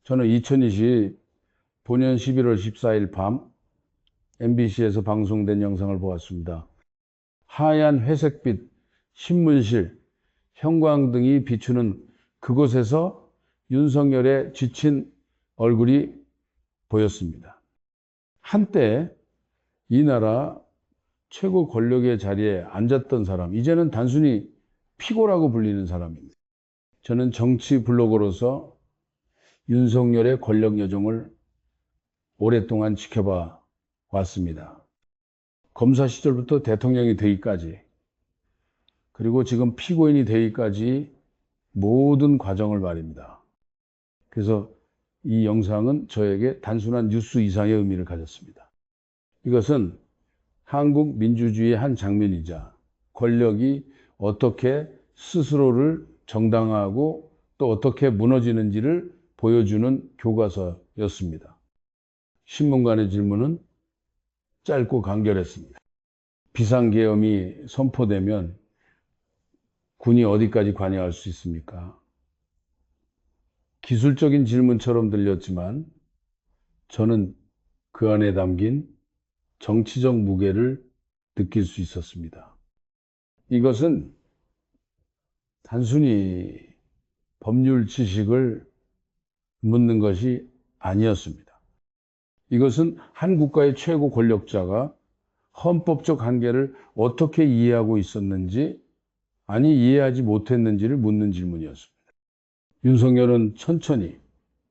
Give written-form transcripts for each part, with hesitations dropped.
저는 2025년 11월 14일 밤 MBC에서 방송된 영상을 보았습니다. 하얀 회색빛 신문실, 형광등이 비추는 그곳에서 윤석열의 지친 얼굴이 보였습니다. 한때 이 나라 최고 권력의 자리에 앉았던 사람, 이제는 단순히 피고라고 불리는 사람입니다. 저는 정치 블로거로서 윤석열의 권력 여정을 오랫동안 지켜봐 왔습니다. 검사 시절부터 대통령이 되기까지, 그리고 지금 피고인이 되기까지 모든 과정을 말입니다. 그래서 이 영상은 저에게 단순한 뉴스 이상의 의미를 가졌습니다. 이것은 한국 민주주의의 한 장면이자 권력이 어떻게 스스로를 정당화하고 또 어떻게 무너지는지를 보여주는 교과서였습니다. 신문관의 질문은 짧고 간결했습니다. 비상계엄이 선포되면 군이 어디까지 관여할 수 있습니까? 기술적인 질문처럼 들렸지만 저는 그 안에 담긴 정치적 무게를 느낄 수 있었습니다. 이것은 단순히 법률 지식을 묻는 것이 아니었습니다. 이것은 한 국가의 최고 권력자가 헌법적 한계를 어떻게 이해하고 있었는지, 아니 이해하지 못했는지를 묻는 질문이었습니다. 윤석열은 천천히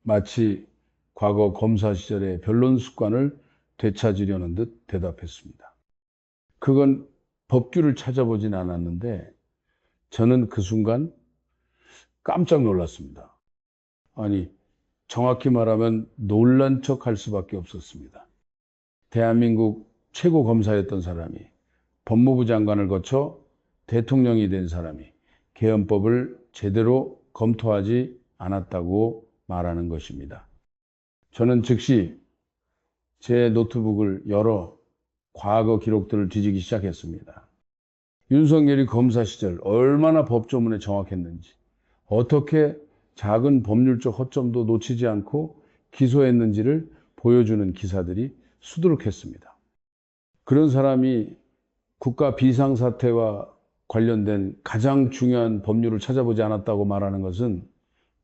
마치 과거 검사 시절의 변론 습관을 되찾으려는 듯 대답했습니다. 그건 법규를 찾아보진 않았는데 저는 그 순간 깜짝 놀랐습니다. 아니, 정확히 말하면 놀란 척 할 수밖에 없었습니다. 대한민국 최고 검사였던 사람이, 법무부 장관을 거쳐 대통령이 된 사람이 계엄법을 제대로 검토하지 않았다고 말하는 것입니다. 저는 즉시 제 노트북을 열어 과거 기록들을 뒤지기 시작했습니다. 윤석열이 검사 시절 얼마나 법조문에 정확했는지, 어떻게 작은 법률적 허점도 놓치지 않고 기소했는지를 보여주는 기사들이 수두룩했습니다. 그런 사람이 국가 비상사태와 관련된 가장 중요한 법률을 찾아보지 않았다고 말하는 것은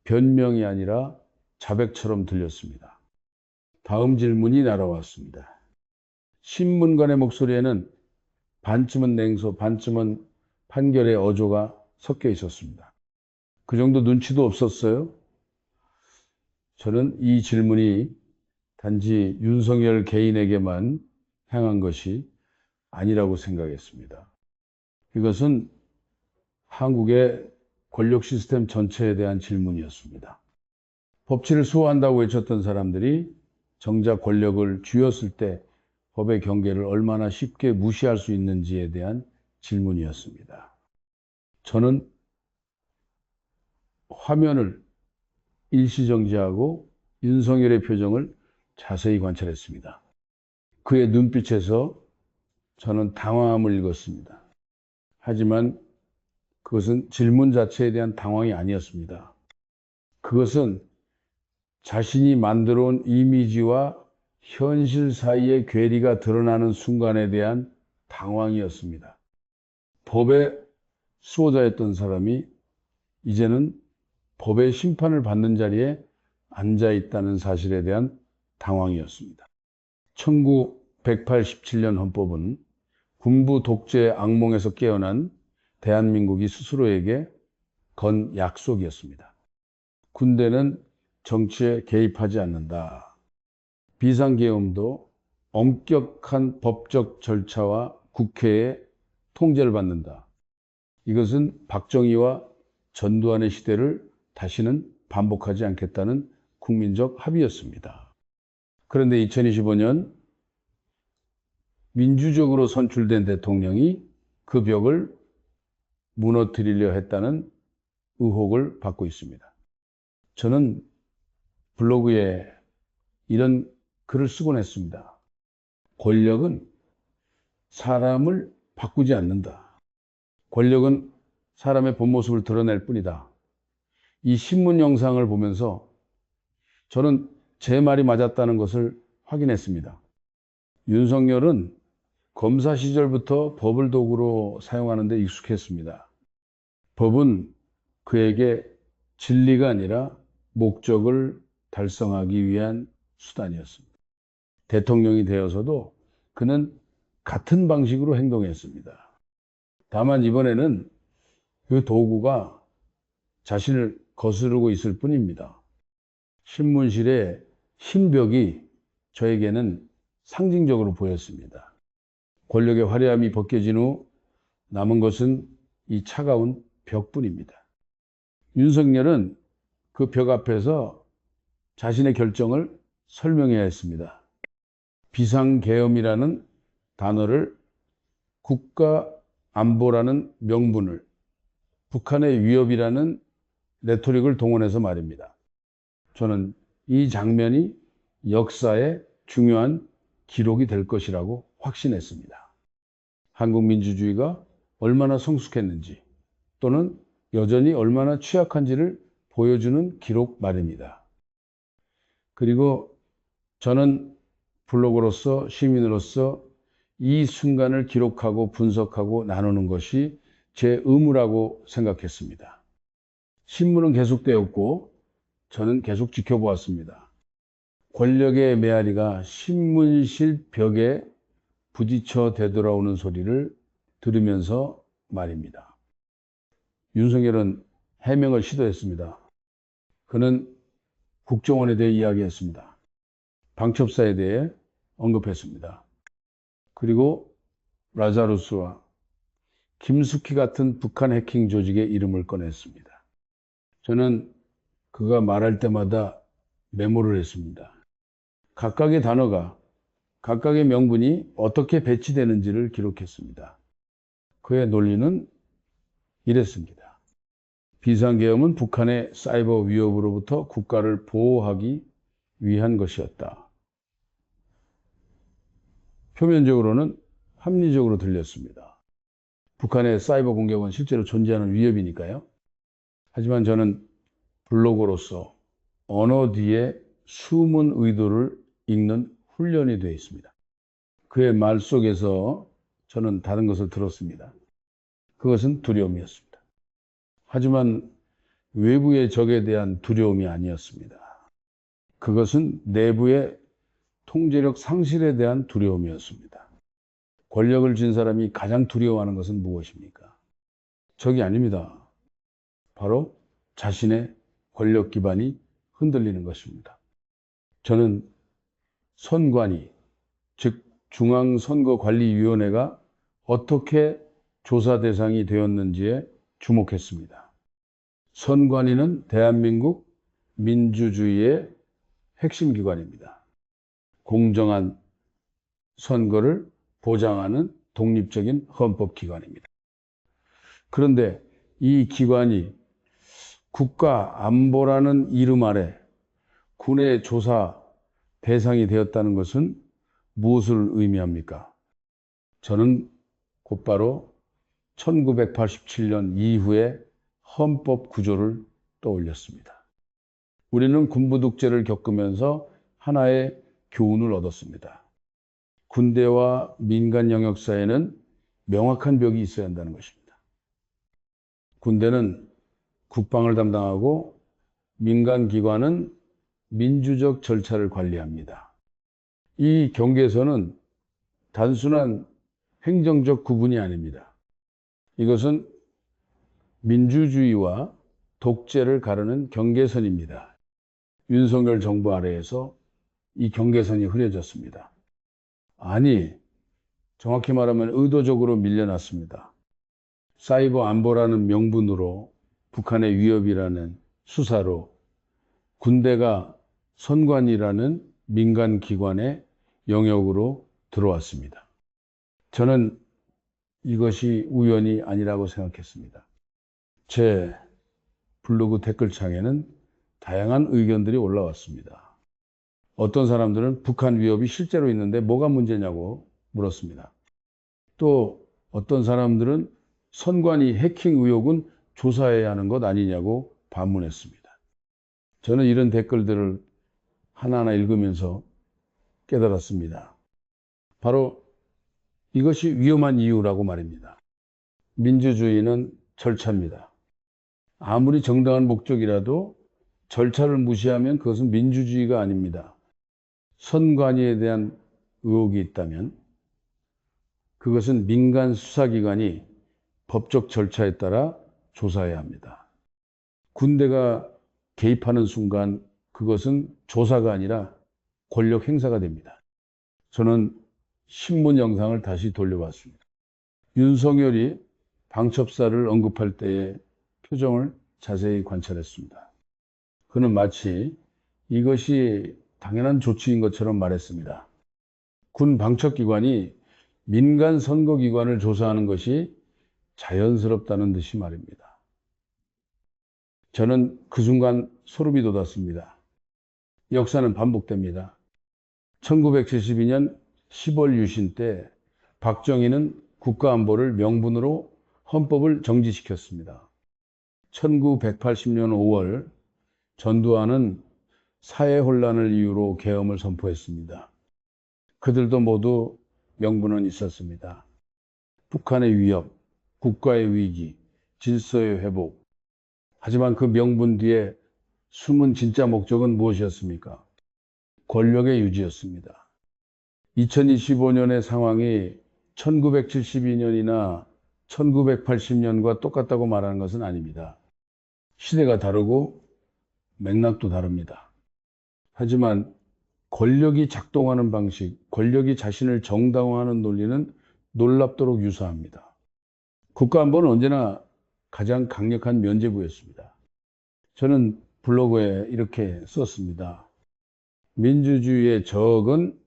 변명이 아니라 자백처럼 들렸습니다. 다음 질문이 날아왔습니다. 신문관의 목소리에는 반쯤은 냉소, 반쯤은 판결의 어조가 섞여 있었습니다. 그 정도 눈치도 없었어요? 저는 이 질문이 단지 윤석열 개인에게만 향한 것이 아니라고 생각했습니다. 이것은 한국의 권력 시스템 전체에 대한 질문이었습니다. 법치를 수호한다고 외쳤던 사람들이 정작 권력을 쥐었을 때 법의 경계를 얼마나 쉽게 무시할 수 있는지에 대한 질문이었습니다. 저는 화면을 일시정지하고 윤석열의 표정을 자세히 관찰했습니다. 그의 눈빛에서 저는 당황함을 읽었습니다. 하지만 그것은 질문 자체에 대한 당황이 아니었습니다. 그것은 자신이 만들어 온 이미지와 현실 사이의 괴리가 드러나는 순간에 대한 당황이었습니다. 법의 수호자였던 사람이 이제는 법의 심판을 받는 자리에 앉아 있다는 사실에 대한 당황이었습니다. 1987년 헌법은 군부 독재의 악몽에서 깨어난 대한민국이 스스로에게 건 약속이었습니다. 군대는 정치에 개입하지 않는다. 비상계엄도 엄격한 법적 절차와 국회의 통제를 받는다. 이것은 박정희와 전두환의 시대를 다시는 반복하지 않겠다는 국민적 합의였습니다. 그런데 2025년 민주적으로 선출된 대통령이 그 벽을 무너뜨리려 했다는 의혹을 받고 있습니다. 저는 블로그에 이런 글을 쓰곤 했습니다. 권력은 사람을 바꾸지 않는다. 권력은 사람의 본 모습을 드러낼 뿐이다. 이 신문 영상을 보면서 저는 제 말이 맞았다는 것을 확인했습니다. 윤석열은 검사 시절부터 법을 도구로 사용하는 데 익숙했습니다. 법은 그에게 진리가 아니라 목적을 달성하기 위한 수단이었습니다. 대통령이 되어서도 그는 같은 방식으로 행동했습니다. 다만 이번에는 그 도구가 자신을 거스르고 있을 뿐입니다. 신문실의 흰 벽이 저에게는 상징적으로 보였습니다. 권력의 화려함이 벗겨진 후 남은 것은 이 차가운 벽뿐입니다. 윤석열은 그 벽 앞에서 자신의 결정을 설명해야 했습니다. 비상계엄이라는 단어를 국가안보라는 명분을 북한의 위협이라는 레토릭을 동원해서 말입니다. 저는 이 장면이 역사의 중요한 기록이 될 것이라고 확신했습니다. 한국 민주주의가 얼마나 성숙했는지 또는 여전히 얼마나 취약한지를 보여주는 기록 말입니다. 그리고 저는 블로거로서 시민으로서 이 순간을 기록하고 분석하고 나누는 것이 제 의무라고 생각했습니다. 신문은 계속되었고 저는 계속 지켜보았습니다. 권력의 메아리가 신문실 벽에 부딪혀 되돌아오는 소리를 들으면서 말입니다. 윤석열은 해명을 시도했습니다. 그는 국정원에 대해 이야기했습니다. 방첩사에 대해 언급했습니다. 그리고 라자루스와 김숙희 같은 북한 해킹 조직의 이름을 꺼냈습니다. 저는 그가 말할 때마다 메모를 했습니다. 각각의 단어가, 각각의 명분이 어떻게 배치되는지를 기록했습니다. 그의 논리는 이랬습니다. 비상계엄은 북한의 사이버 위협으로부터 국가를 보호하기 위한 것이었다. 표면적으로는 합리적으로 들렸습니다. 북한의 사이버 공격은 실제로 존재하는 위협이니까요. 하지만 저는 블로거로서 언어 뒤에 숨은 의도를 읽는 훈련이 되어 있습니다. 그의 말 속에서 저는 다른 것을 들었습니다. 그것은 두려움이었습니다. 하지만 외부의 적에 대한 두려움이 아니었습니다. 그것은 내부의 통제력 상실에 대한 두려움이었습니다. 권력을 쥔 사람이 가장 두려워하는 것은 무엇입니까? 적이 아닙니다. 바로 자신의 권력 기반이 흔들리는 것입니다. 저는 선관위, 즉 중앙선거관리위원회가 어떻게 조사 대상이 되었는지에 주목했습니다. 선관위는 대한민국 민주주의의 핵심 기관입니다. 공정한 선거를 보장하는 독립적인 헌법기관입니다. 그런데 이 기관이 국가안보라는 이름 아래 군의 조사 대상이 되었다는 것은 무엇을 의미합니까? 저는 곧바로 1987년 이후의 헌법 구조를 떠올렸습니다. 우리는 군부독재를 겪으면서 하나의 교훈을 얻었습니다. 군대와 민간 영역 사이에는 명확한 벽이 있어야 한다는 것입니다. 군대는 국방을 담당하고 민간 기관은 민주적 절차를 관리합니다. 이 경계선은 단순한 행정적 구분이 아닙니다. 이것은 민주주의와 독재를 가르는 경계선입니다. 윤석열 정부 아래에서 이 경계선이 흐려졌습니다. 아니, 정확히 말하면 의도적으로 밀려났습니다. 사이버 안보라는 명분으로 북한의 위협이라는 수사로 군대가 선관이라는 민간 기관의 영역으로 들어왔습니다. 저는 이것이 우연이 아니라고 생각했습니다. 제 블로그 댓글창에는 다양한 의견들이 올라왔습니다. 어떤 사람들은 북한 위협이 실제로 있는데 뭐가 문제냐고 물었습니다. 또 어떤 사람들은 선관위 해킹 의혹은 조사해야 하는 것 아니냐고 반문했습니다. 저는 이런 댓글들을 하나하나 읽으면서 깨달았습니다. 바로 이것이 위험한 이유라고 말입니다. 민주주의는 절차입니다. 아무리 정당한 목적이라도 절차를 무시하면 그것은 민주주의가 아닙니다. 선관위에 대한 의혹이 있다면 그것은 민간 수사기관이 법적 절차에 따라 조사해야 합니다. 군대가 개입하는 순간 그것은 조사가 아니라 권력 행사가 됩니다. 저는 신문 영상을 다시 돌려봤습니다. 윤석열이 방첩사를 언급할 때의 표정을 자세히 관찰했습니다. 그는 마치 이것이 당연한 조치인 것처럼 말했습니다. 군 방첩기관이 민간 선거기관을 조사하는 것이 자연스럽다는 듯이 말입니다. 저는 그 순간 소름이 돋았습니다. 역사는 반복됩니다. 1972년 10월 유신 때 박정희는 국가안보를 명분으로 헌법을 정지시켰습니다. 1980년 5월 전두환은 사회혼란을 이유로 계엄을 선포했습니다. 그들도 모두 명분은 있었습니다. 북한의 위협, 국가의 위기, 질서의 회복. 하지만 그 명분 뒤에 숨은 진짜 목적은 무엇이었습니까? 권력의 유지였습니다. 2025년의 상황이 1972년이나 1980년과 똑같다고 말하는 것은 아닙니다. 시대가 다르고 맥락도 다릅니다. 하지만 권력이 작동하는 방식, 권력이 자신을 정당화하는 논리는 놀랍도록 유사합니다. 국가안보는 언제나 가장 강력한 면죄부였습니다. 저는 블로그에 이렇게 썼습니다. 민주주의의 적은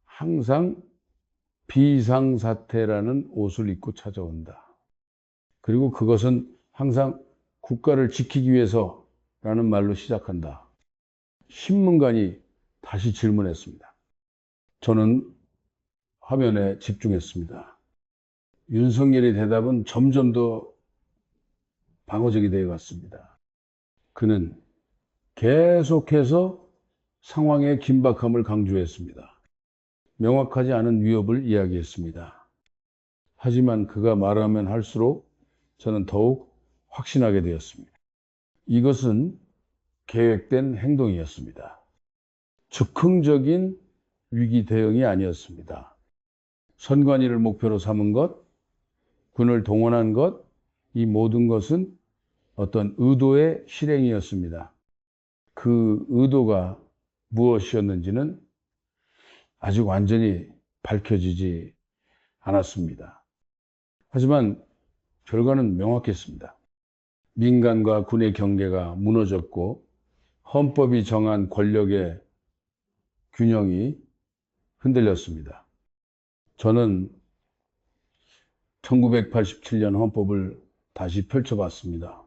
항상 비상사태라는 옷을 입고 찾아온다. 그리고 그것은 항상 국가를 지키기 위해서라는 말로 시작한다. 신문관이 다시 질문했습니다. 저는 화면에 집중했습니다. 윤석열의 대답은 점점 더 방어적이 되어 갔습니다. 그는 계속해서 상황의 긴박함을 강조했습니다. 명확하지 않은 위협을 이야기했습니다. 하지만 그가 말하면 할수록 저는 더욱 확신하게 되었습니다. 이것은 계획된 행동이었습니다. 즉흥적인 위기 대응이 아니었습니다. 선관위를 목표로 삼은 것, 군을 동원한 것, 이 모든 것은 어떤 의도의 실행이었습니다. 그 의도가 무엇이었는지는 아직 완전히 밝혀지지 않았습니다. 하지만 결과는 명확했습니다. 민간과 군의 경계가 무너졌고 헌법이 정한 권력의 균형이 흔들렸습니다. 저는 1987년 헌법을 다시 펼쳐봤습니다.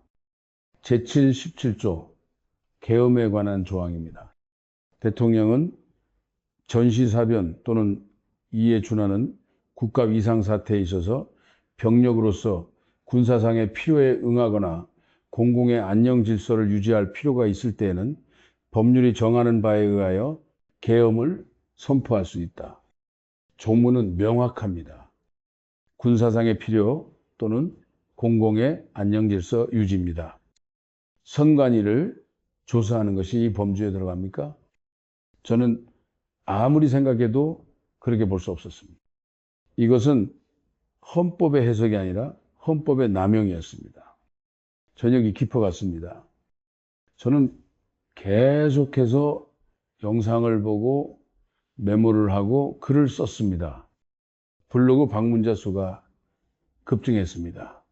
제7, 17조 계엄에 관한 조항입니다. 대통령은 전시사변 또는 이에 준하는 국가 위상사태에 있어서 병력으로서 군사상의 필요에 응하거나 공공의 안녕 질서를 유지할 필요가 있을 때에는 법률이 정하는 바에 의하여 계엄을 선포할 수 있다. 조문은 명확합니다. 군사상의 필요 또는 공공의 안녕 질서 유지입니다. 선관위를 조사하는 것이 이 범주에 들어갑니까? 저는 아무리 생각해도 그렇게 볼 수 없었습니다. 이것은 헌법의 해석이 아니라 헌법의 남용이었습니다. 저녁이 깊어갔습니다. 저는 계속해서 영상을 보고 메모를 하고 글을 썼습니다. 블로그 방문자 수가 급증했습니다.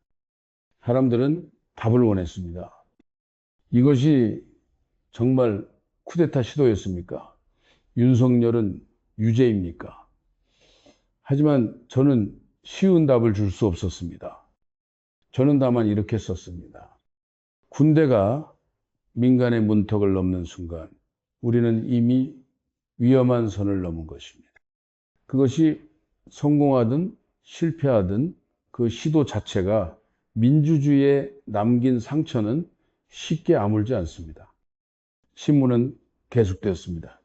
사람들은 답을 원했습니다. 이것이 정말 쿠데타 시도였습니까? 윤석열은 유죄입니까? 하지만 저는 쉬운 답을 줄 수 없었습니다. 저는 다만 이렇게 썼습니다. 군대가 민간의 문턱을 넘는 순간 우리는 이미 위험한 선을 넘은 것입니다. 그것이 성공하든 실패하든 그 시도 자체가 민주주의에 남긴 상처는 쉽게 아물지 않습니다. 신문은 계속되었습니다.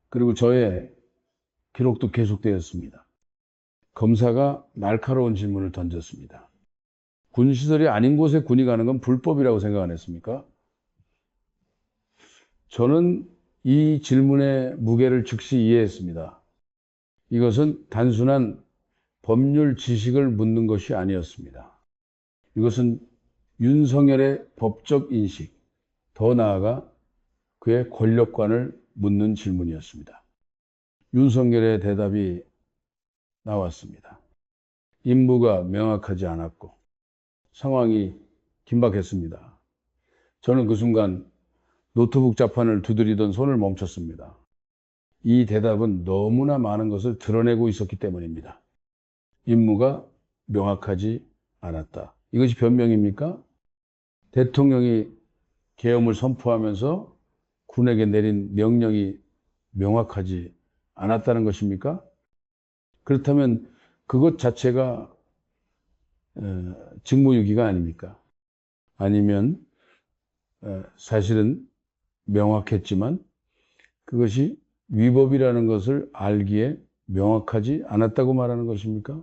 그리고 저의 기록도 계속되었습니다. 검사가 날카로운 질문을 던졌습니다. 군시설이 아닌 곳에 군이 가는 건 불법이라고 생각 안 했습니까? 저는 이 질문의 무게를 즉시 이해했습니다. 이것은 단순한 법률 지식을 묻는 것이 아니었습니다. 이것은 윤석열의 법적 인식, 더 나아가 그의 권력관을 묻는 질문이었습니다. 윤석열의 대답이 나왔습니다. 임무가 명확하지 않았고 상황이 긴박했습니다. 저는 그 순간 노트북 자판을 두드리던 손을 멈췄습니다. 이 대답은 너무나 많은 것을 드러내고 있었기 때문입니다. 임무가 명확하지 않았다. 이것이 변명입니까? 대통령이 계엄을 선포하면서 군에게 내린 명령이 명확하지 않았다는 것입니까? 그렇다면 그것 자체가 직무유기가 아닙니까? 아니면 사실은 명확했지만 그것이 위법이라는 것을 알기에 명확하지 않았다고 말하는 것입니까?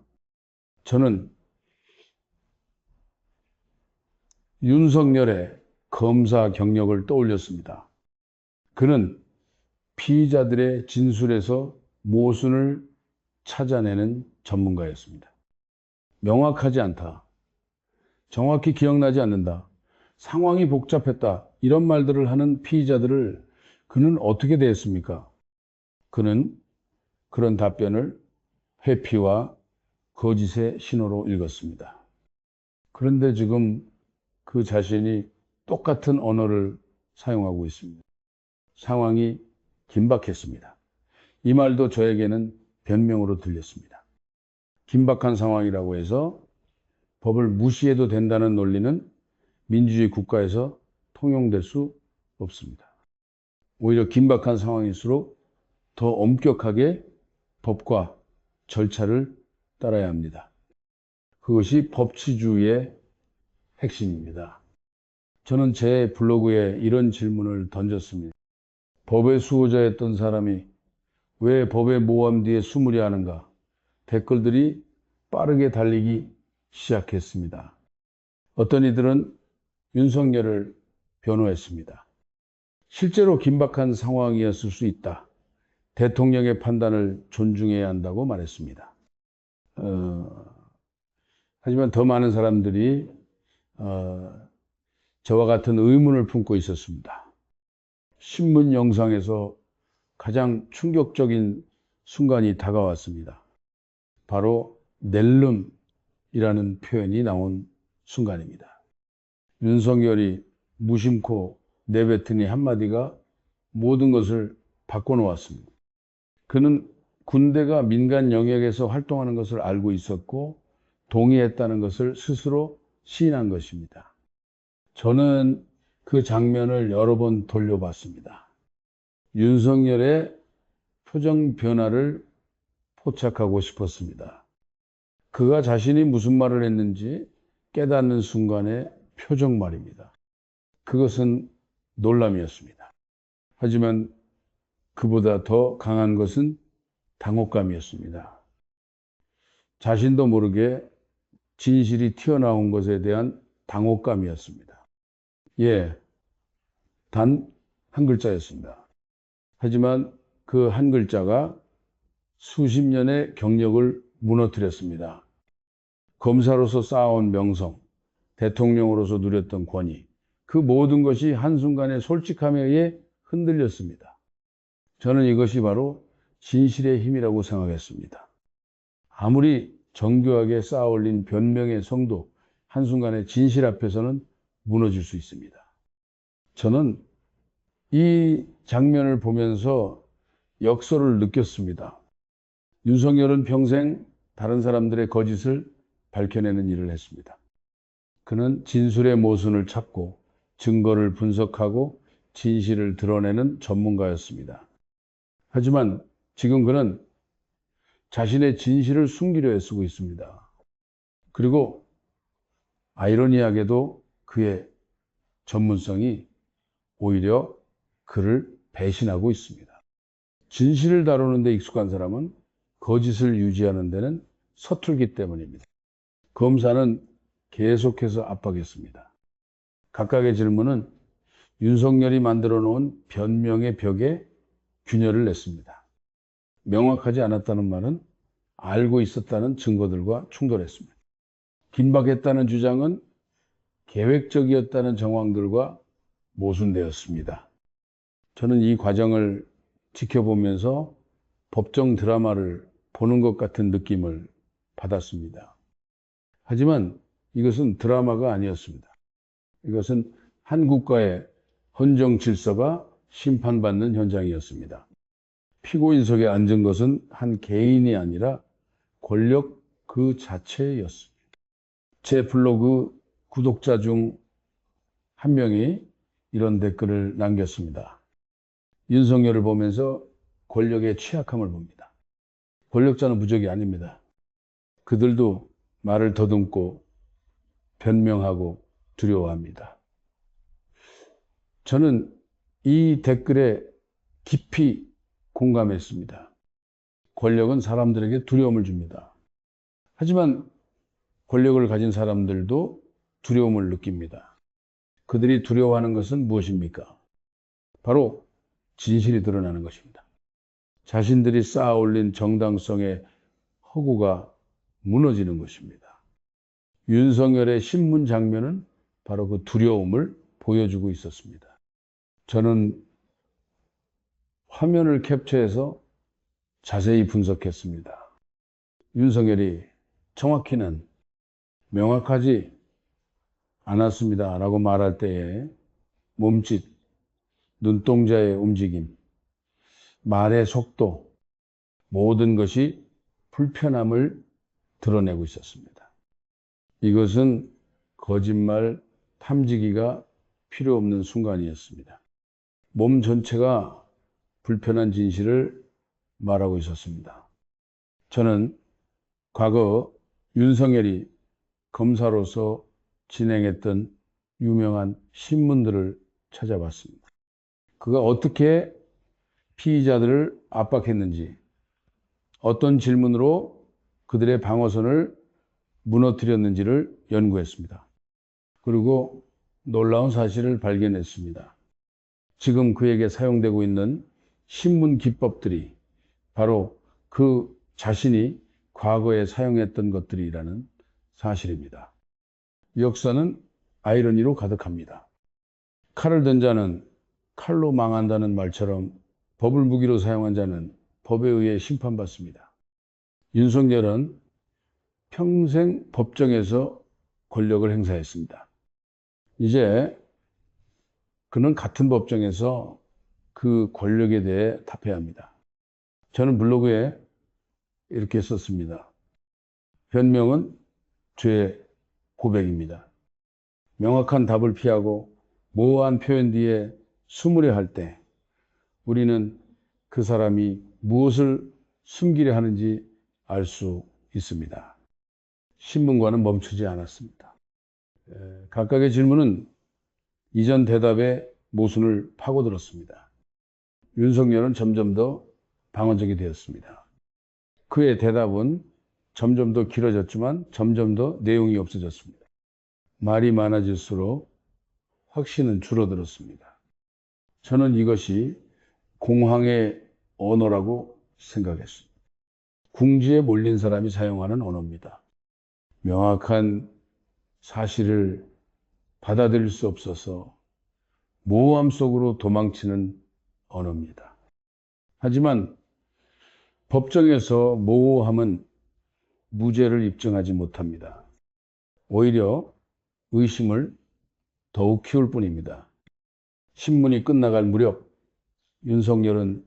저는 윤석열의 검사 경력을 떠올렸습니다. 그는 피의자들의 진술에서 모순을 찾아내는 전문가였습니다. 명확하지 않다. 정확히 기억나지 않는다. 상황이 복잡했다. 이런 말들을 하는 피의자들을 그는 어떻게 대했습니까? 그는 그런 답변을 회피와 거짓의 신호로 읽었습니다. 그런데 지금 그 자신이 똑같은 언어를 사용하고 있습니다. 상황이 긴박했습니다. 이 말도 저에게는 변명으로 들렸습니다. 긴박한 상황이라고 해서 법을 무시해도 된다는 논리는 민주주의 국가에서 통용될 수 없습니다. 오히려 긴박한 상황일수록 더 엄격하게 법과 절차를 따라야 합니다. 그것이 법치주의의 핵심입니다. 저는 제 블로그에 이런 질문을 던졌습니다. 법의 수호자였던 사람이 왜 법의 모함 뒤에 숨으려 하는가? 댓글들이 빠르게 달리기 시작했습니다. 어떤 이들은 윤석열을 변호했습니다. 실제로 긴박한 상황이었을 수 있다. 대통령의 판단을 존중해야 한다고 말했습니다. 하지만 더 많은 사람들이 저와 같은 의문을 품고 있었습니다. 신문 영상에서 가장 충격적인 순간이 다가왔습니다. 바로 낼름이라는 표현이 나온 순간입니다. 윤석열이 무심코 내뱉은 이 한마디가 모든 것을 바꿔놓았습니다. 그는 군대가 민간 영역에서 활동하는 것을 알고 있었고 동의했다는 것을 스스로 시인한 것입니다. 저는 그 장면을 여러 번 돌려봤습니다. 윤석열의 표정 변화를 포착하고 싶었습니다. 그가 자신이 무슨 말을 했는지 깨닫는 순간의 표정 말입니다. 그것은 놀람이었습니다. 하지만 그보다 더 강한 것은 당혹감이었습니다. 자신도 모르게 진실이 튀어나온 것에 대한 당혹감이었습니다. 예, 단 한 글자였습니다. 하지만 그 한 글자가 수십 년의 경력을 무너뜨렸습니다. 검사로서 쌓아온 명성, 대통령으로서 누렸던 권위, 그 모든 것이 한순간의 솔직함에 의해 흔들렸습니다. 저는 이것이 바로 진실의 힘이라고 생각했습니다. 아무리 정교하게 쌓아올린 변명의 성도, 한순간의 진실 앞에서는 무너질 수 있습니다. 저는 이 장면을 보면서 역설을 느꼈습니다. 윤석열은 평생 다른 사람들의 거짓을 밝혀내는 일을 했습니다. 그는 진술의 모순을 찾고 증거를 분석하고 진실을 드러내는 전문가였습니다. 하지만 지금 그는 자신의 진실을 숨기려 애쓰고 있습니다. 그리고 아이러니하게도 그의 전문성이 오히려 그를 배신하고 있습니다. 진실을 다루는 데 익숙한 사람은 거짓을 유지하는 데는 서툴기 때문입니다. 검사는 계속해서 압박했습니다. 각각의 질문은 윤석열이 만들어 놓은 변명의 벽에 균열을 냈습니다. 명확하지 않았다는 말은 알고 있었다는 증거들과 충돌했습니다. 긴박했다는 주장은 계획적이었다는 정황들과 모순되었습니다. 저는 이 과정을 지켜보면서 법정 드라마를 보는 것 같은 느낌을 받았습니다. 하지만 이것은 드라마가 아니었습니다. 이것은 한 국가의 헌정 질서가 심판받는 현장이었습니다. 피고인석에 앉은 것은 한 개인이 아니라 권력 그 자체였습니다. 제 블로그 구독자 중 한 명이 이런 댓글을 남겼습니다. 윤석열을 보면서 권력의 취약함을 봅니다. 권력자는 무적이 아닙니다. 그들도 말을 더듬고 변명하고 두려워합니다. 저는 이 댓글에 깊이 공감했습니다. 권력은 사람들에게 두려움을 줍니다. 하지만 권력을 가진 사람들도 두려움을 느낍니다. 그들이 두려워하는 것은 무엇입니까? 바로 진실이 드러나는 것입니다. 자신들이 쌓아 올린 정당성의 허구가 무너지는 것입니다. 윤석열의 신문 장면은 바로 그 두려움을 보여주고 있었습니다. 저는 화면을 캡처해서 자세히 분석했습니다. 윤석열이 정확히는 명확하지 않았습니다 라고 말할 때에 몸짓, 눈동자의 움직임, 말의 속도, 모든 것이 불편함을 드러내고 있었습니다. 이것은 거짓말 탐지기가 필요 없는 순간이었습니다. 몸 전체가 불편한 진실을 말하고 있었습니다. 저는 과거 윤석열이 검사로서 진행했던 유명한 신문들을 찾아봤습니다. 그가 어떻게 피의자들을 압박했는지, 어떤 질문으로 그들의 방어선을 무너뜨렸는지를 연구했습니다. 그리고 놀라운 사실을 발견했습니다. 지금 그에게 사용되고 있는 신문 기법들이 바로 그 자신이 과거에 사용했던 것들이라는 사실입니다. 역사는 아이러니로 가득합니다. 칼을 든 자는 칼로 망한다는 말처럼 법을 무기로 사용한 자는 법에 의해 심판받습니다. 윤석열은 평생 법정에서 권력을 행사했습니다. 이제 그는 같은 법정에서 그 권력에 대해 답해야 합니다. 저는 블로그에 이렇게 썼습니다. 변명은 죄의 고백입니다. 명확한 답을 피하고 모호한 표현 뒤에 숨으려 할 때 우리는 그 사람이 무엇을 숨기려 하는지 알 수 있습니다. 신문과는 멈추지 않았습니다. 각각의 질문은 이전 대답의 모순을 파고들었습니다. 윤석열은 점점 더 방어적이 되었습니다. 그의 대답은 점점 더 길어졌지만 점점 더 내용이 없어졌습니다. 말이 많아질수록 확신은 줄어들었습니다. 저는 이것이 공황의 언어라고 생각했습니다. 궁지에 몰린 사람이 사용하는 언어입니다. 명확한 사실을 받아들일 수 없어서 모호함 속으로 도망치는 언어입니다. 하지만 법정에서 모호함은 무죄를 입증하지 못합니다. 오히려 의심을 더욱 키울 뿐입니다. 신문이 끝나갈 무렵 윤석열은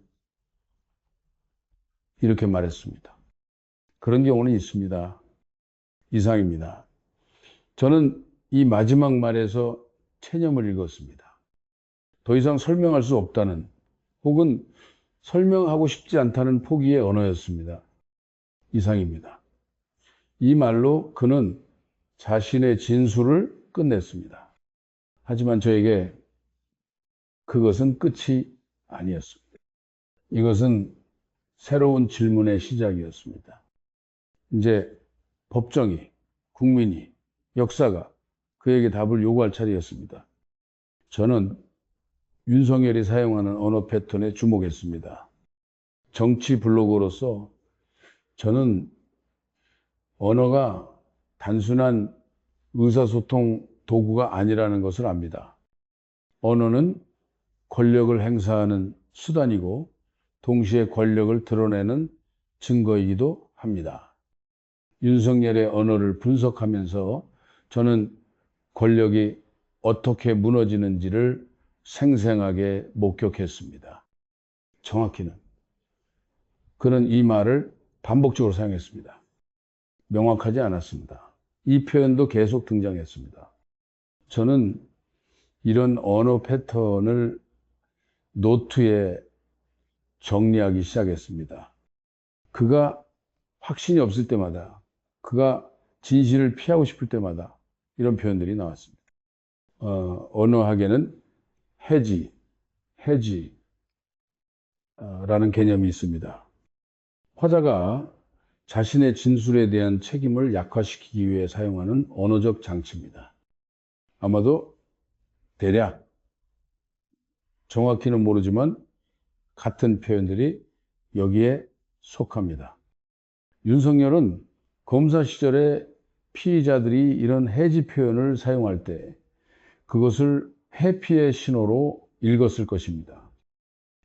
이렇게 말했습니다. 그런 경우는 있습니다. 이상입니다. 저는 이 마지막 말에서 체념을 읽었습니다. 더 이상 설명할 수 없다는 혹은 설명하고 싶지 않다는 포기의 언어였습니다. 이상입니다. 이 말로 그는 자신의 진술을 끝냈습니다. 하지만 저에게 그것은 끝이 아니었습니다. 이것은 새로운 질문의 시작이었습니다. 이제 법정이, 국민이, 역사가 그에게 답을 요구할 차례였습니다. 저는 윤석열이 사용하는 언어 패턴에 주목했습니다. 정치 블로거로서 저는 언어가 단순한 의사소통 도구가 아니라는 것을 압니다. 언어는 권력을 행사하는 수단이고 동시에 권력을 드러내는 증거이기도 합니다. 윤석열의 언어를 분석하면서 저는 권력이 어떻게 무너지는지를 생생하게 목격했습니다. 정확히는 그는 이 말을 반복적으로 사용했습니다. 명확하지 않았습니다. 이 표현도 계속 등장했습니다. 저는 이런 언어 패턴을 노트에 정리하기 시작했습니다. 그가 확신이 없을 때마다, 그가 진실을 피하고 싶을 때마다 이런 표현들이 나왔습니다. 언어학에는 해지라는 개념이 있습니다. 화자가 자신의 진술에 대한 책임을 약화시키기 위해 사용하는 언어적 장치입니다. 아마도 대략 정확히는 모르지만 같은 표현들이 여기에 속합니다. 윤석열은 검사 시절에 피의자들이 이런 해지 표현을 사용할 때 그것을 회피의 신호로 읽었을 것입니다.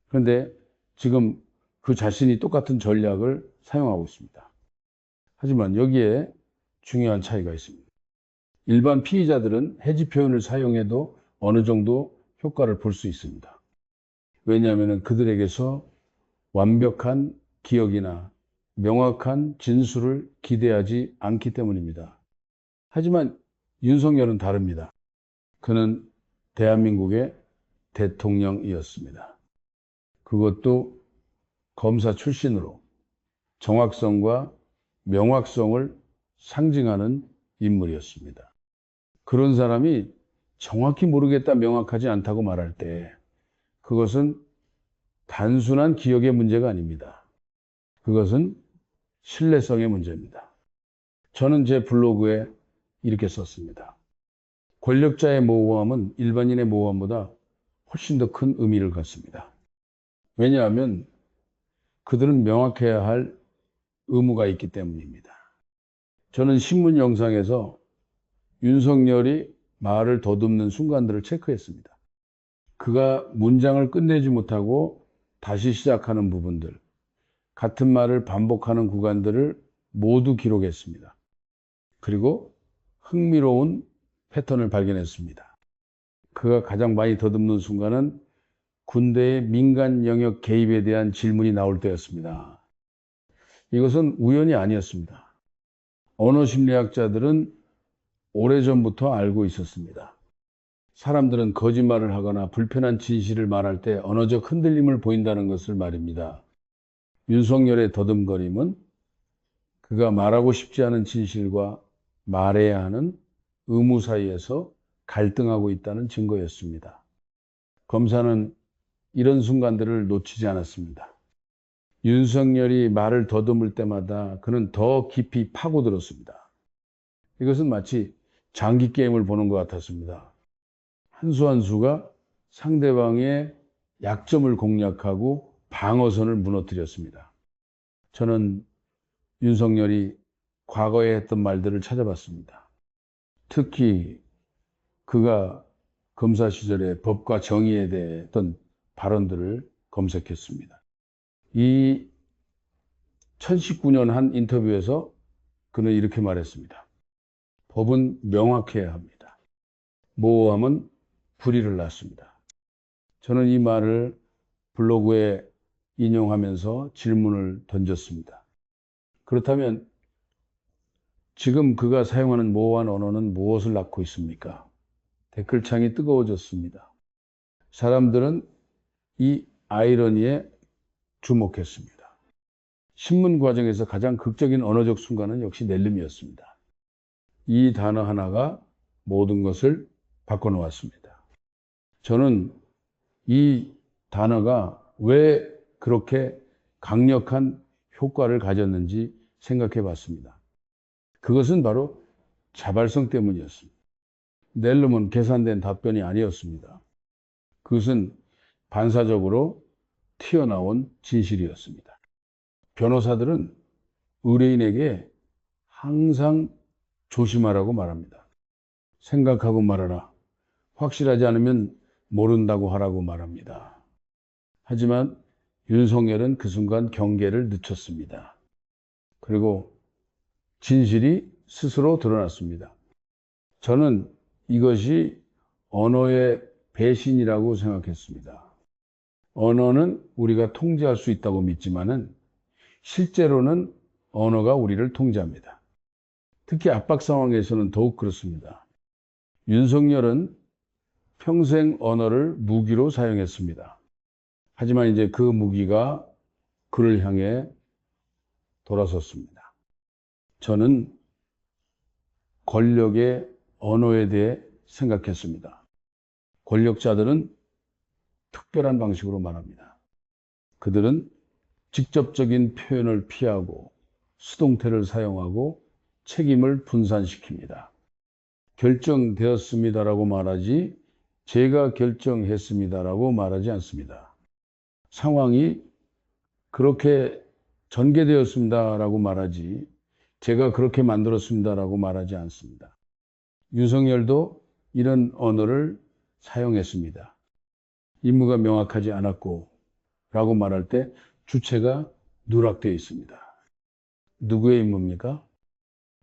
그런데 지금 그 자신이 똑같은 전략을 사용하고 있습니다. 하지만 여기에 중요한 차이가 있습니다. 일반 피의자들은 해지 표현을 사용해도 어느 정도 효과를 볼 수 있습니다. 왜냐하면 그들에게서 완벽한 기억이나 명확한 진술을 기대하지 않기 때문입니다. 하지만 윤석열은 다릅니다. 그는 대한민국의 대통령이었습니다. 그것도 검사 출신으로 정확성과 명확성을 상징하는 인물이었습니다. 그런 사람이 정확히 모르겠다, 명확하지 않다고 말할 때 그것은 단순한 기억의 문제가 아닙니다. 그것은 신뢰성의 문제입니다. 저는 제 블로그에 이렇게 썼습니다. 권력자의 모호함은 일반인의 모호함보다 훨씬 더 큰 의미를 갖습니다. 왜냐하면 그들은 명확해야 할 의무가 있기 때문입니다. 저는 신문 영상에서 윤석열이 말을 더듬는 순간들을 체크했습니다. 그가 문장을 끝내지 못하고 다시 시작하는 부분들, 같은 말을 반복하는 구간들을 모두 기록했습니다. 그리고 흥미로운 패턴을 발견했습니다. 그가 가장 많이 더듬는 순간은 군대의 민간 영역 개입에 대한 질문이 나올 때였습니다. 이것은 우연이 아니었습니다. 언어심리학자들은 오래전부터 알고 있었습니다. 사람들은 거짓말을 하거나 불편한 진실을 말할 때 언어적 흔들림을 보인다는 것을 말입니다. 윤석열의 더듬거림은 그가 말하고 싶지 않은 진실과 말해야 하는 의무 사이에서 갈등하고 있다는 증거였습니다. 검사는 이런 순간들을 놓치지 않았습니다. 윤석열이 말을 더듬을 때마다 그는 더 깊이 파고들었습니다. 이것은 마치 장기 게임을 보는 것 같았습니다. 한 수 한 수가 상대방의 약점을 공략하고 방어선을 무너뜨렸습니다. 저는 윤석열이 과거에 했던 말들을 찾아봤습니다. 특히 그가 검사 시절에 법과 정의에 대해 했던 발언들을 검색했습니다. 이 1019년 한 인터뷰에서 그는 이렇게 말했습니다. 법은 명확해야 합니다. 모호함은 불의를 낳습니다. 저는 이 말을 블로그에 인용하면서 질문을 던졌습니다. 그렇다면 지금 그가 사용하는 모호한 언어는 무엇을 낳고 있습니까? 댓글창이 뜨거워졌습니다. 사람들은 이 아이러니에 주목했습니다. 신문 과정에서 가장 극적인 언어적 순간은 역시 낼름이었습니다. 이 단어 하나가 모든 것을 바꿔놓았습니다. 저는 이 단어가 왜 그렇게 강력한 효과를 가졌는지 생각해 봤습니다. 그것은 바로 자발성 때문이었습니다. 낼름은 계산된 답변이 아니었습니다. 그것은 반사적으로 튀어나온 진실이었습니다. 변호사들은 의뢰인에게 항상 조심하라고 말합니다. 생각하고 말하라. 확실하지 않으면 모른다고 하라고 말합니다. 하지만 윤석열은 그 순간 경계를 늦췄습니다. 그리고 진실이 스스로 드러났습니다. 저는 이것이 언어의 배신이라고 생각했습니다. 언어는 우리가 통제할 수 있다고 믿지만은 실제로는 언어가 우리를 통제합니다. 특히 압박 상황에서는 더욱 그렇습니다. 윤석열은 평생 언어를 무기로 사용했습니다. 하지만 이제 그 무기가 그를 향해 돌아섰습니다. 저는 권력의 언어에 대해 생각했습니다. 권력자들은 특별한 방식으로 말합니다. 그들은 직접적인 표현을 피하고 수동태를 사용하고 책임을 분산시킵니다. 결정되었습니다라고 말하지 제가 결정했습니다라고 말하지 않습니다. 상황이 그렇게 전개되었습니다라고 말하지 제가 그렇게 만들었습니다라고 말하지 않습니다. 윤석열도 이런 언어를 사용했습니다. 임무가 명확하지 않았고 라고 말할 때 주체가 누락되어 있습니다. 누구의 임무입니까?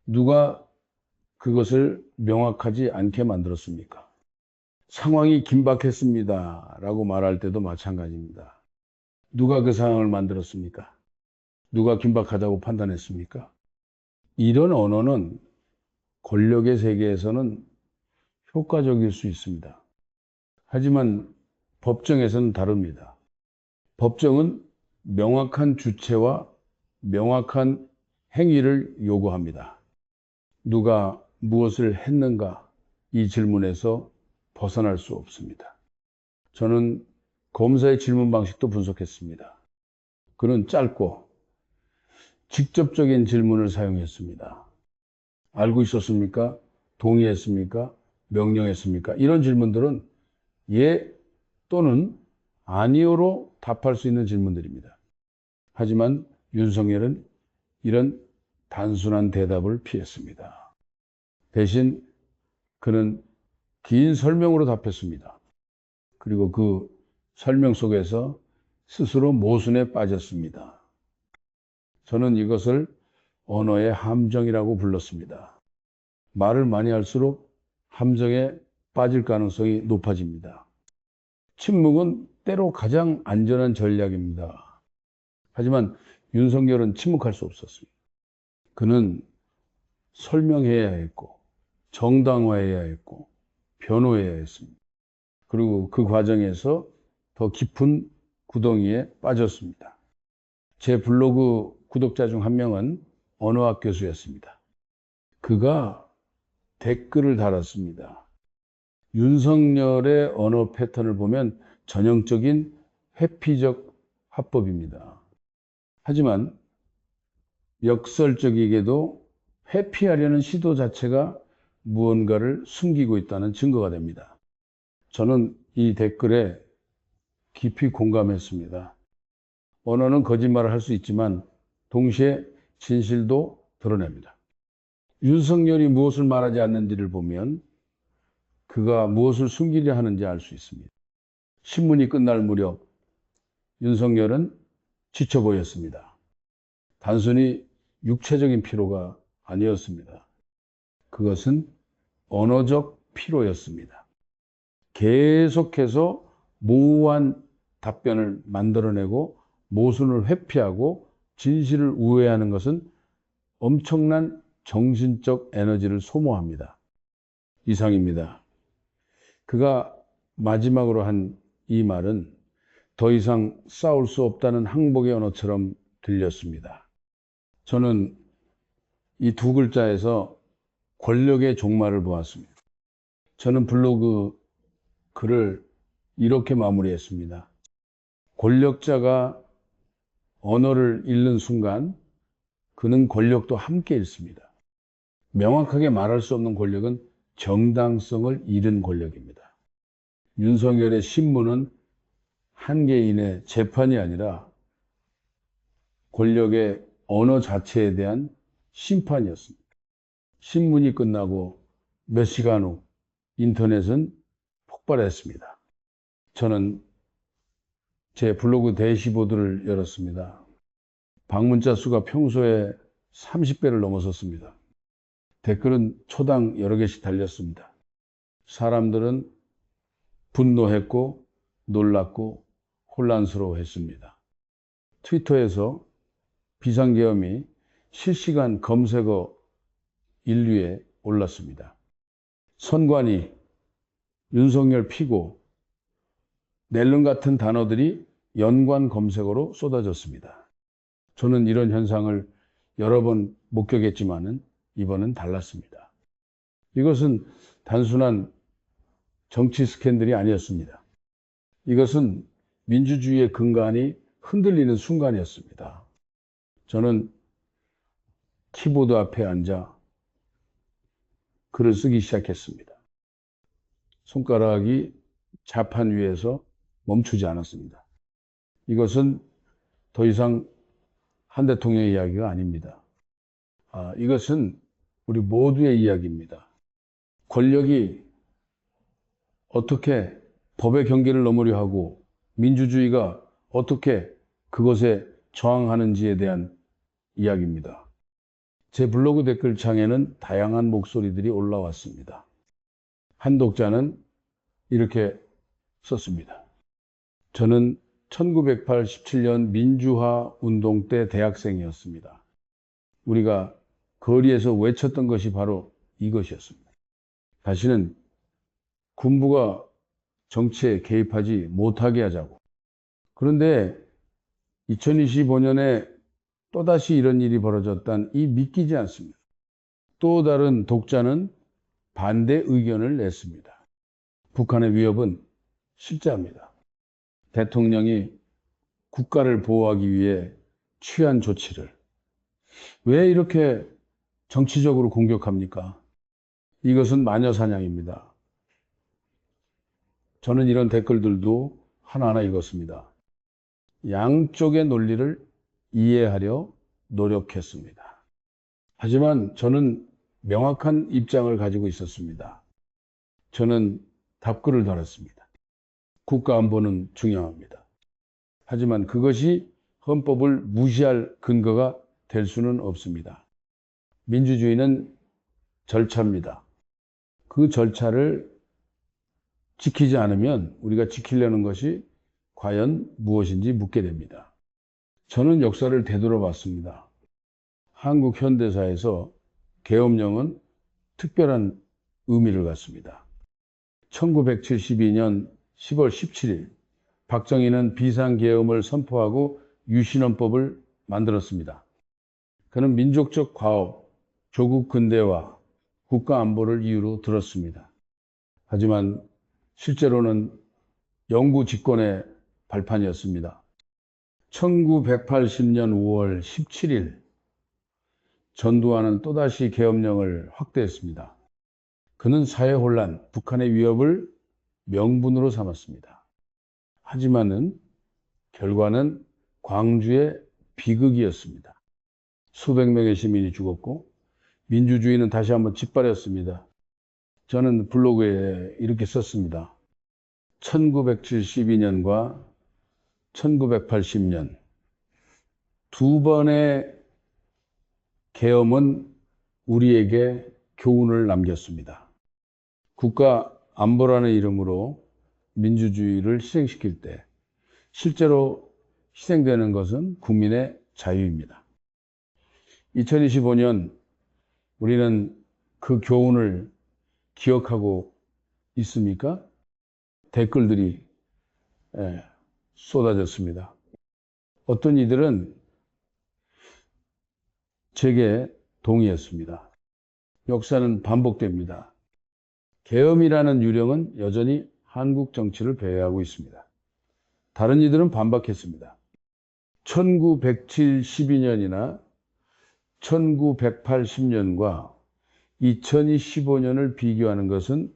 누가 그것을 명확하지 않게 만들었습니까? 상황이 긴박했습니다 라고 말할 때도 마찬가지입니다. 누가 그 상황을 만들었습니까? 누가 긴박하다고 판단했습니까? 이런 언어는 권력의 세계에서는 효과적일 수 있습니다. 하지만 법정에서는 다릅니다. 법정은 명확한 주체와 명확한 행위를 요구합니다. 누가 무엇을 했는가? 이 질문에서 벗어날 수 없습니다. 저는 검사의 질문 방식도 분석했습니다. 그는 짧고 직접적인 질문을 사용했습니다. 알고 있었습니까? 동의했습니까? 명령했습니까? 이런 질문들은 예 또는 아니오로 답할 수 있는 질문들입니다. 하지만 윤석열은 이런 단순한 대답을 피했습니다. 대신 그는 긴 설명으로 답했습니다. 그리고 그 설명 속에서 스스로 모순에 빠졌습니다. 저는 이것을 언어의 함정이라고 불렀습니다. 말을 많이 할수록 함정에 빠질 가능성이 높아집니다. 침묵은 때로 가장 안전한 전략입니다. 하지만 윤석열은 침묵할 수 없었습니다. 그는 설명해야 했고 정당화해야 했고 변호해야 했습니다. 그리고 그 과정에서 더 깊은 구덩이에 빠졌습니다. 제 블로그 구독자 중 한 명은 언어학 교수였습니다. 그가 댓글을 달았습니다. 윤석열의 언어 패턴을 보면 전형적인 회피적 화법입니다. 하지만 역설적이게도 회피하려는 시도 자체가 무언가를 숨기고 있다는 증거가 됩니다. 저는 이 댓글에 깊이 공감했습니다. 언어는 거짓말을 할 수 있지만 동시에 진실도 드러냅니다. 윤석열이 무엇을 말하지 않는지를 보면 그가 무엇을 숨기려 하는지 알 수 있습니다. 신문이 끝날 무렵 윤석열은 지쳐 보였습니다. 단순히 육체적인 피로가 아니었습니다. 그것은 언어적 피로였습니다. 계속해서 모호한 답변을 만들어내고 모순을 회피하고 진실을 우회하는 것은 엄청난 정신적 에너지를 소모합니다. 이상입니다. 그가 마지막으로 한 이 말은 더 이상 싸울 수 없다는 항복의 언어처럼 들렸습니다. 저는 이 두 글자에서 권력의 종말을 보았습니다. 저는 블로그 글을 이렇게 마무리했습니다. 권력자가 언어를 잃는 순간 그는 권력도 함께 잃습니다. 명확하게 말할 수 없는 권력은 정당성을 잃은 권력입니다. 윤석열의 신문은 한 개인의 재판이 아니라 권력의 언어 자체에 대한 심판이었습니다. 신문이 끝나고 몇 시간 후 인터넷은 폭발했습니다. 저는 제 블로그 대시보드를 열었습니다. 방문자 수가 평소에 30배를 넘어섰습니다. 댓글은 초당 여러 개씩 달렸습니다. 사람들은 분노했고 놀랐고 혼란스러워했습니다. 트위터에서 비상계엄이 실시간 검색어 1위에 올랐습니다. 선관위, 윤석열 피고, 낼름 같은 단어들이 연관 검색어로 쏟아졌습니다. 저는 이런 현상을 여러 번 목격했지만은 이번은 달랐습니다. 이것은 단순한 정치 스캔들이 아니었습니다. 이것은 민주주의의 근간이 흔들리는 순간이었습니다. 저는 키보드 앞에 앉아 글을 쓰기 시작했습니다. 손가락이 자판 위에서 멈추지 않았습니다. 이것은 더 이상 한 대통령의 이야기가 아닙니다. 이것은 우리 모두의 이야기입니다. 권력이 어떻게 법의 경계를 넘으려 하고 민주주의가 어떻게 그것에 저항하는지에 대한 이야기입니다. 제 블로그 댓글창에는 다양한 목소리들이 올라왔습니다. 한 독자는 이렇게 썼습니다. 저는 1987년 민주화 운동 때 대학생이었습니다. 우리가 거리에서 외쳤던 것이 바로 이것이었습니다. 다시는 군부가 정치에 개입하지 못하게 하자고. 그런데 2025년에 또다시 이런 일이 벌어졌단 이 믿기지 않습니다. 또 다른 독자는 반대 의견을 냈습니다. 북한의 위협은 실제합니다. 대통령이 국가를 보호하기 위해 취한 조치를 왜 이렇게 정치적으로 공격합니까? 이것은 마녀사냥입니다. 저는 이런 댓글들도 하나하나 읽었습니다. 양쪽의 논리를 이해하려 노력했습니다. 하지만 저는 명확한 입장을 가지고 있었습니다. 저는 답글을 달았습니다. 국가안보는 중요합니다. 하지만 그것이 헌법을 무시할 근거가 될 수는 없습니다. 민주주의는 절차입니다. 그 절차를 지키지 않으면 우리가 지키려는 것이 과연 무엇인지 묻게 됩니다. 저는 역사를 되돌아봤습니다. 한국 현대사에서 계엄령은 특별한 의미를 갖습니다. 1972년 10월 17일 박정희는 비상계엄을 선포하고 유신헌법을 만들었습니다. 그는 민족적 과업, 조국 근대화, 국가 안보를 이유로 들었습니다. 하지만 실제로는 영구 집권의 발판이었습니다. 1980년 5월 17일 전두환은 또다시 계엄령을 확대했습니다. 그는 사회혼란, 북한의 위협을 명분으로 삼았습니다. 하지만은 결과는 광주의 비극이었습니다. 수백 명의 시민이 죽었고 민주주의는 다시 한번 짓밟혔습니다. 저는 블로그에 이렇게 썼습니다. 1972년과 1980년 두 번의 계엄은 우리에게 교훈을 남겼습니다. 국가 안보라는 이름으로 민주주의를 희생시킬 때 실제로 희생되는 것은 국민의 자유입니다. 2025년 우리는 그 교훈을 기억하고 있습니까? 댓글들이 쏟아졌습니다. 어떤 이들은 제게 동의했습니다. 역사는 반복됩니다. 계엄이라는 유령은 여전히 한국 정치를 배회하고 있습니다. 다른 이들은 반박했습니다. 1972년이나 1980년과 2015년을 비교하는 것은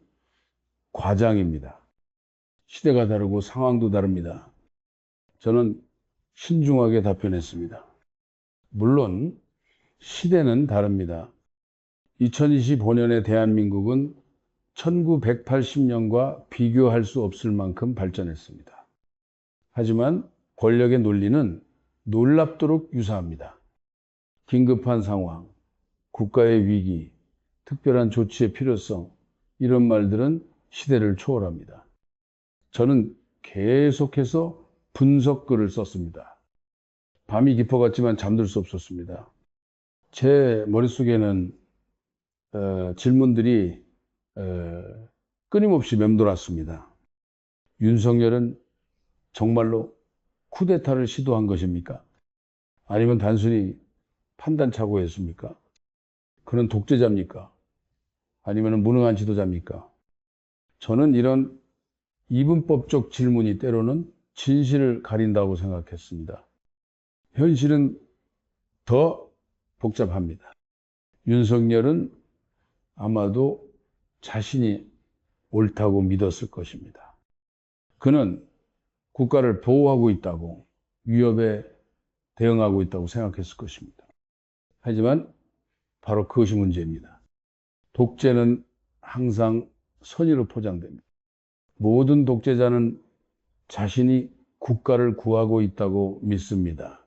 과장입니다. 시대가 다르고 상황도 다릅니다. 저는 신중하게 답변했습니다. 물론 시대는 다릅니다. 2025년의 대한민국은 1980년과 비교할 수 없을 만큼 발전했습니다. 하지만 권력의 논리는 놀랍도록 유사합니다. 긴급한 상황, 국가의 위기, 특별한 조치의 필요성, 이런 말들은 시대를 초월합니다. 저는 계속해서 분석글을 썼습니다. 밤이 깊어갔지만 잠들 수 없었습니다. 제 머릿속에는 질문들이 끊임없이 맴돌았습니다. 윤석열은 정말로 쿠데타를 시도한 것입니까? 아니면 단순히 판단착오였습니까? 그는 독재자입니까? 아니면 무능한 지도자입니까? 저는 이런 이분법적 질문이 때로는 진실을 가린다고 생각했습니다. 현실은 더 복잡합니다. 윤석열은 아마도 자신이 옳다고 믿었을 것입니다. 그는 국가를 보호하고 있다고, 위협에 대응하고 있다고 생각했을 것입니다. 하지만 바로 그것이 문제입니다. 독재는 항상 선의로 포장됩니다. 모든 독재자는 자신이 국가를 구하고 있다고 믿습니다.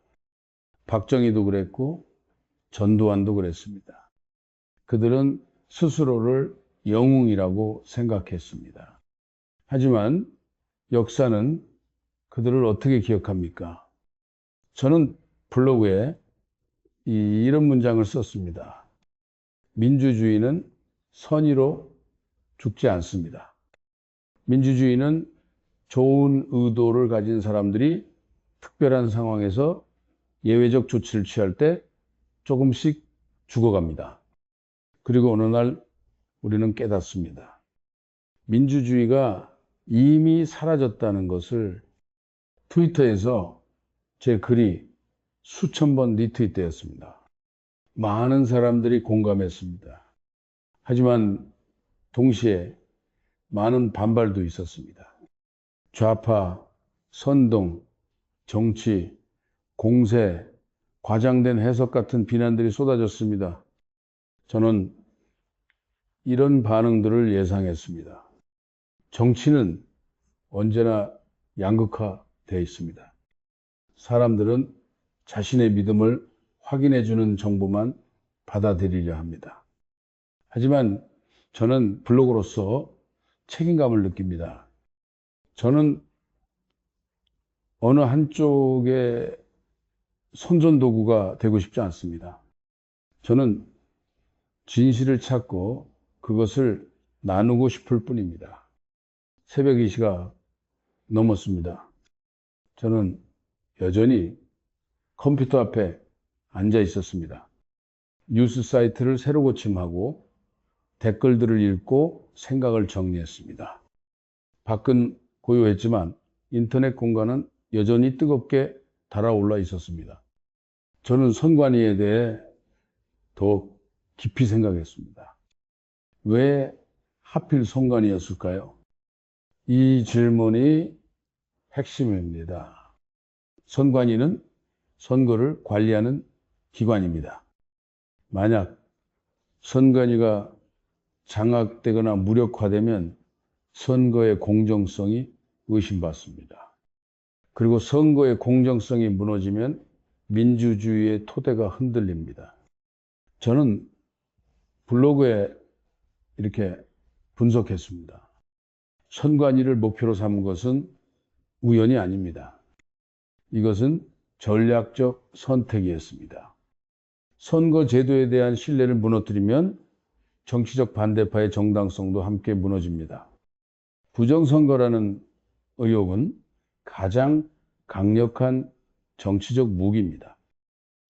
박정희도 그랬고 전두환도 그랬습니다. 그들은 스스로를 영웅이라고 생각했습니다. 하지만 역사는 그들을 어떻게 기억합니까? 저는 블로그에 이런 문장을 썼습니다. 민주주의는 선의로 죽지 않습니다. 민주주의는 좋은 의도를 가진 사람들이 특별한 상황에서 예외적 조치를 취할 때 조금씩 죽어갑니다. 그리고 어느 날 우리는 깨닫습니다. 민주주의가 이미 사라졌다는 것을 트위터에서 제 글이 수천 번 리트윗되었습니다. 많은 사람들이 공감했습니다. 하지만 동시에 많은 반발도 있었습니다. 좌파, 선동, 정치, 공세, 과장된 해석 같은 비난들이 쏟아졌습니다. 저는 이런 반응들을 예상했습니다. 정치는 언제나 양극화되어 있습니다. 사람들은 자신의 믿음을 확인해주는 정보만 받아들이려 합니다. 하지만 저는 블로거로서 책임감을 느낍니다. 저는 어느 한쪽의 손전도구가 되고 싶지 않습니다. 저는 진실을 찾고 그것을 나누고 싶을 뿐입니다. 새벽 2시가 넘었습니다. 저는 여전히 컴퓨터 앞에 앉아 있었습니다. 뉴스 사이트를 새로 고침하고 댓글들을 읽고 생각을 정리했습니다. 밖은 고요했지만 인터넷 공간은 여전히 뜨겁게 달아올라 있었습니다. 저는 선관위에 대해 더 깊이 생각했습니다. 왜 하필 선관위였을까요? 이 질문이 핵심입니다. 선관위는 선거를 관리하는 기관입니다. 만약 선관위가 장악되거나 무력화되면 선거의 공정성이 의심받습니다. 그리고 선거의 공정성이 무너지면 민주주의의 토대가 흔들립니다. 저는 블로그에 이렇게 분석했습니다. 선관위를 목표로 삼은 것은 우연이 아닙니다. 이것은 전략적 선택이었습니다. 선거 제도에 대한 신뢰를 무너뜨리면 정치적 반대파의 정당성도 함께 무너집니다. 부정선거라는 의혹은 가장 강력한 정치적 무기입니다.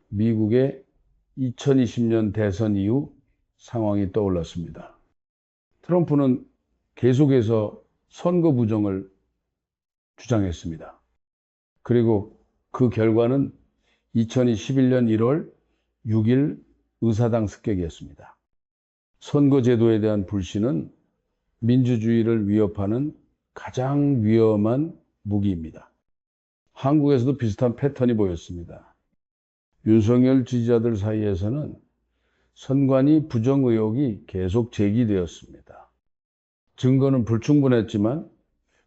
미국의 2020년 대선 이후 상황이 떠올랐습니다. 트럼프는 계속해서 선거 부정을 주장했습니다. 그리고 그 결과는 2021년 1월 6일 의사당 습격이었습니다. 선거제도에 대한 불신은 민주주의를 위협하는 가장 위험한 무기입니다. 한국에서도 비슷한 패턴이 보였습니다. 윤석열 지지자들 사이에서는 선관위 부정 의혹이 계속 제기되었습니다. 증거는 불충분했지만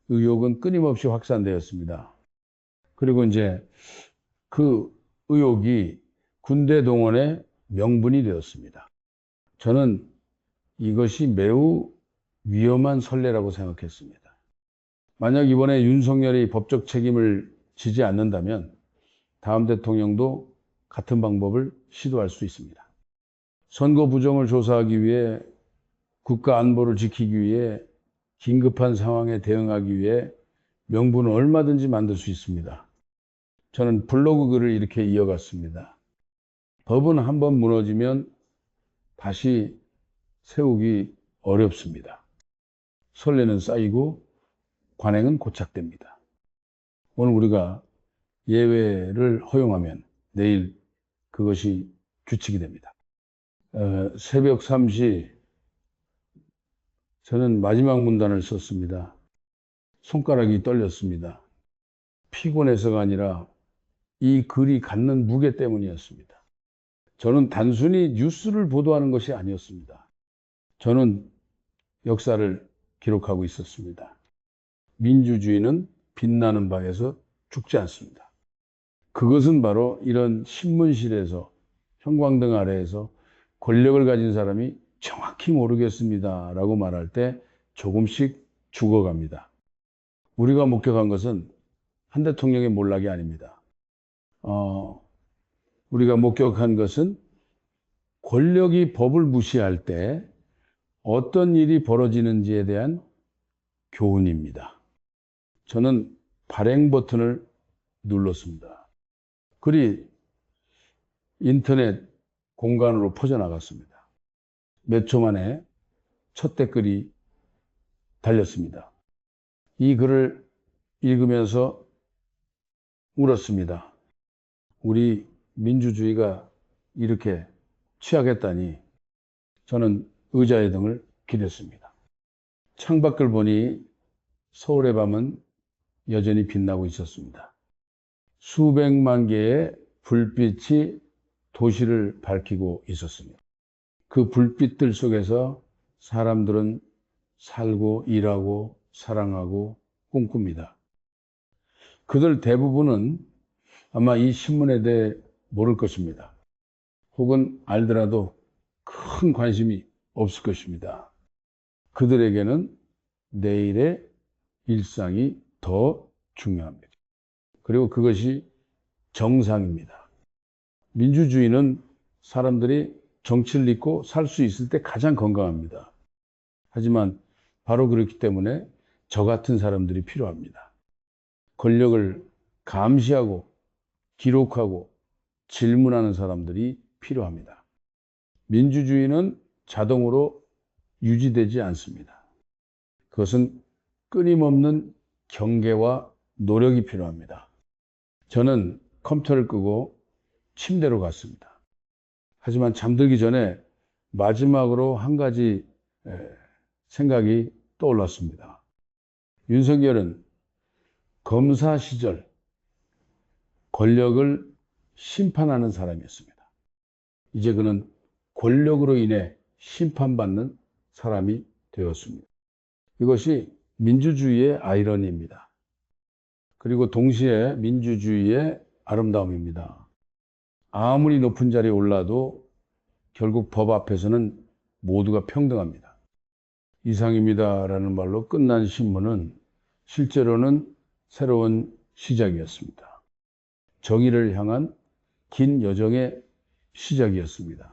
의혹은 끊임없이 확산되었습니다. 그리고 이제 그 의혹이 군대 동원의 명분이 되었습니다. 저는 이것이 매우 위험한 선례라고 생각했습니다. 만약 이번에 윤석열이 법적 책임을 지지 않는다면 다음 대통령도 같은 방법을 시도할 수 있습니다. 선거 부정을 조사하기 위해, 국가 안보를 지키기 위해, 긴급한 상황에 대응하기 위해 명분은 얼마든지 만들 수 있습니다. 저는 블로그 글을 이렇게 이어갔습니다. 법은 한번 무너지면 다시 세우기 어렵습니다. 선례는 쌓이고 관행은 고착됩니다. 오늘 우리가 예외를 허용하면 내일 그것이 규칙이 됩니다. 새벽 3시 저는 마지막 문단을 썼습니다. 손가락이 떨렸습니다. 피곤해서가 아니라 이 글이 갖는 무게 때문이었습니다. 저는 단순히 뉴스를 보도하는 것이 아니었습니다. 저는 역사를 기록하고 있었습니다. 민주주의는 빛나는 바에서 죽지 않습니다. 그것은 바로 이런 신문실에서, 형광등 아래에서 권력을 가진 사람이 정확히 모르겠습니다 라고 말할 때 조금씩 죽어갑니다. 우리가 목격한 것은 한 대통령의 몰락이 아닙니다. 우리가 목격한 것은 권력이 법을 무시할 때 어떤 일이 벌어지는지에 대한 교훈입니다. 저는 발행 버튼을 눌렀습니다. 글이 인터넷 공간으로 퍼져나갔습니다. 몇 초 만에 첫 댓글이 달렸습니다. 이 글을 읽으면서 울었습니다. 우리 민주주의가 이렇게 취약했다니. 저는 의자의 등을 기댔습니다. 창밖을 보니 서울의 밤은 여전히 빛나고 있었습니다. 수백만 개의 불빛이 도시를 밝히고 있었습니다. 그 불빛들 속에서 사람들은 살고 일하고 사랑하고 꿈꿉니다. 그들 대부분은 아마 이 신문에 대해 모를 것입니다. 혹은 알더라도 큰 관심이 없을 것입니다. 그들에게는 내일의 일상이 더 중요합니다. 그리고 그것이 정상입니다. 민주주의는 사람들이 정치를 믿고 살 수 있을 때 가장 건강합니다. 하지만 바로 그렇기 때문에 저 같은 사람들이 필요합니다. 권력을 감시하고 기록하고 질문하는 사람들이 필요합니다. 민주주의는 자동으로 유지되지 않습니다. 그것은 끊임없는 경계와 노력이 필요합니다. 저는 컴퓨터를 끄고 침대로 갔습니다. 하지만 잠들기 전에 마지막으로 한 가지 생각이 떠올랐습니다. 윤석열은 검사 시절 권력을 심판하는 사람이었습니다. 이제 그는 권력으로 인해 심판받는 사람이 되었습니다. 이것이 민주주의의 아이러니입니다. 그리고 동시에 민주주의의 아름다움입니다. 아무리 높은 자리에 올라도 결국 법 앞에서는 모두가 평등합니다. 이상입니다라는 말로 끝난 신문은 실제로는 새로운 시작이었습니다. 정의를 향한 긴 여정의 시작이었습니다.